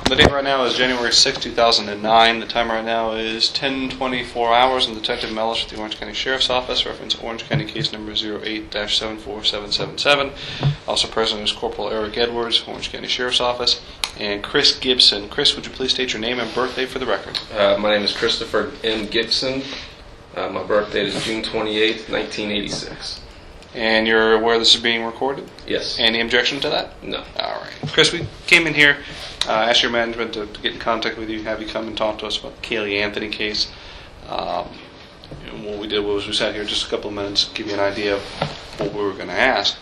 The date right now is January 6, 2009. The time right now is 10:24 hours, and Detective Mellish with the Orange County Sheriff's Office, reference Orange County case number 08-74777. Also present is Corporal Eric Edwards, Orange County Sheriff's Office, and Chris Gibson. Chris, would you please state your name and birthday for the record? My name is Christopher M. Gibson. My birth date is June 28th, 1986. And you're aware this is being recorded? Yes. Any objection to that? No. All right. Chris, we came in here, asked your management to get in contact with you, have you come and talk to us about the Kaylee Anthony case. And what we did was we sat here just a couple of minutes to give you an idea of what we were going to ask.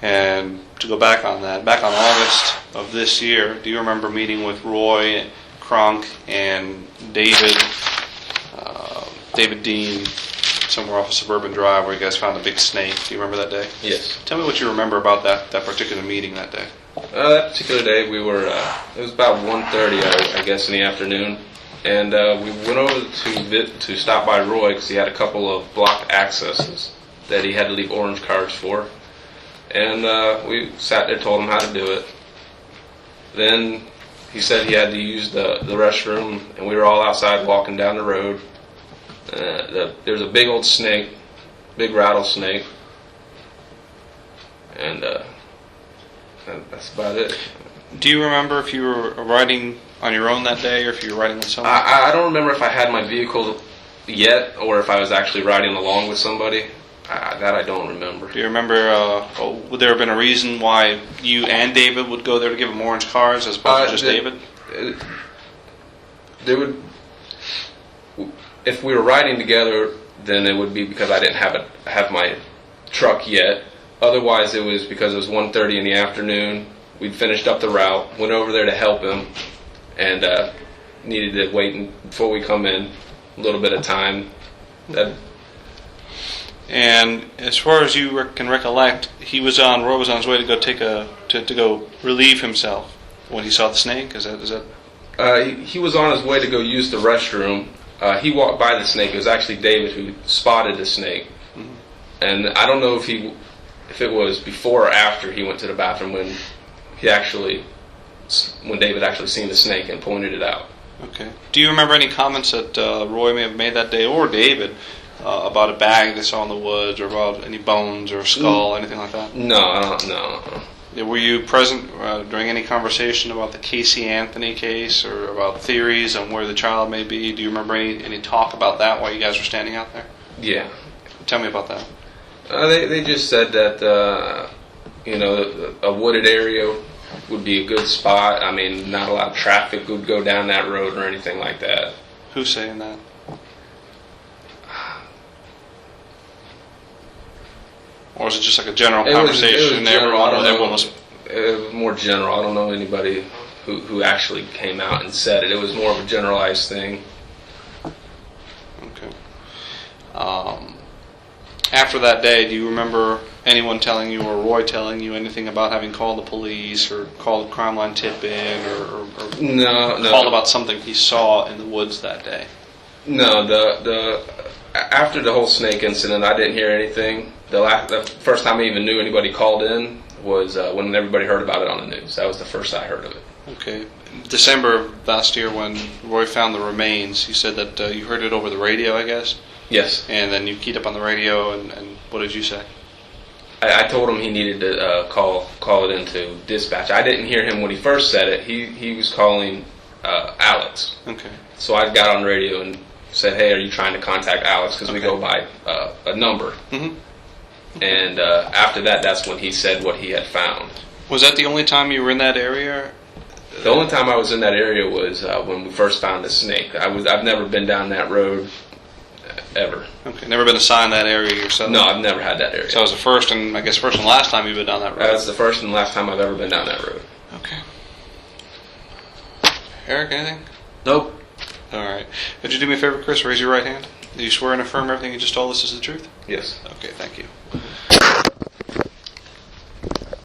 And to go back on that, back on August of this year, do you remember meeting with Roy, Kronk, and David Dean, somewhere off of Suburban Drive, where you guys found a big snake? Do you remember that day? Yes. Tell me what you remember about that particular meeting that day. That particular day, we were, it was about 1:30, I guess, in the afternoon. And we went over to stop by Roy because he had a couple of blocked accesses that he had to leave orange cards for. And we sat there, told him how to do it. Then he said he had to use the restroom, and we were all outside walking down the road. There was a big old snake, big rattlesnake, and that's about it. Do you remember if you were riding on your own that day, or if you were riding with someone? I don't remember if I had my vehicle yet, or if I was actually riding along with somebody. That I don't remember. Do you remember, would there have been a reason why you and David would go there to give him orange cards as opposed to just David? There would, if we were riding together, then it would be because I didn't have my truck yet. Otherwise, it was because it was 1:30 in the afternoon. We'd finished up the route, went over there to help him, and needed to wait before we come in. A little bit of time. And as far as you can recollect, Roy was on his way to go to go relieve himself when he saw the snake. Is that? He was on his way to go use the restroom. He walked by the snake. It was actually David who spotted the snake, and I don't know if it was before or after he went to the bathroom when David actually seen the snake and pointed it out. Okay. Do you remember any comments that Roy may have made that day, or David, about a bag they saw in the woods, or about any bones or a skull, anything like that? No, I don't. No. Were you present during any conversation about the Casey Anthony case, or about theories on where the child may be? Do you remember any talk about that while you guys were standing out there? Yeah. Tell me about that. They just said that a wooded area would be a good spot. I mean, not a lot of traffic would go down that road or anything like that. Who's saying that? Or was it just like a general conversation? It was more general. I don't know anybody who actually came out and said it. It was more of a generalized thing. Okay. After that day, do you remember anyone telling you, or Roy telling you, anything about having called the police or called Crime Line Tip-In, or No. called about something he saw in the woods that day? No. After the whole snake incident, I didn't hear anything. The first time I even knew anybody called in was when everybody heard about it on the news. That was the first I heard of it. Okay. December of last year, when Roy found the remains, you said that you heard it over the radio, I guess? Yes. And then you keyed up on the radio, and what did you say? I told him he needed to call it into dispatch. I didn't hear him when he first said it. He was calling Alex. Okay. So I got on radio and said, "Hey, are you trying to contact Alex?" Because we go by a number. Mm-hmm. And after that, that's when he said what he had found. Was that the only time you were in that area? The only time I was in that area was when we first found the snake. I've never been down that road ever. Okay, never been assigned that area yourself? No, I've never had that area. So it was the first and last time you've been down that road? That's the first and last time I've ever been down that road. Okay. Eric, anything? Nope. All right. Would you do me a favor, Chris? Raise your right hand. Do you swear and affirm everything you just told us is the truth? Yes. Okay, thank you.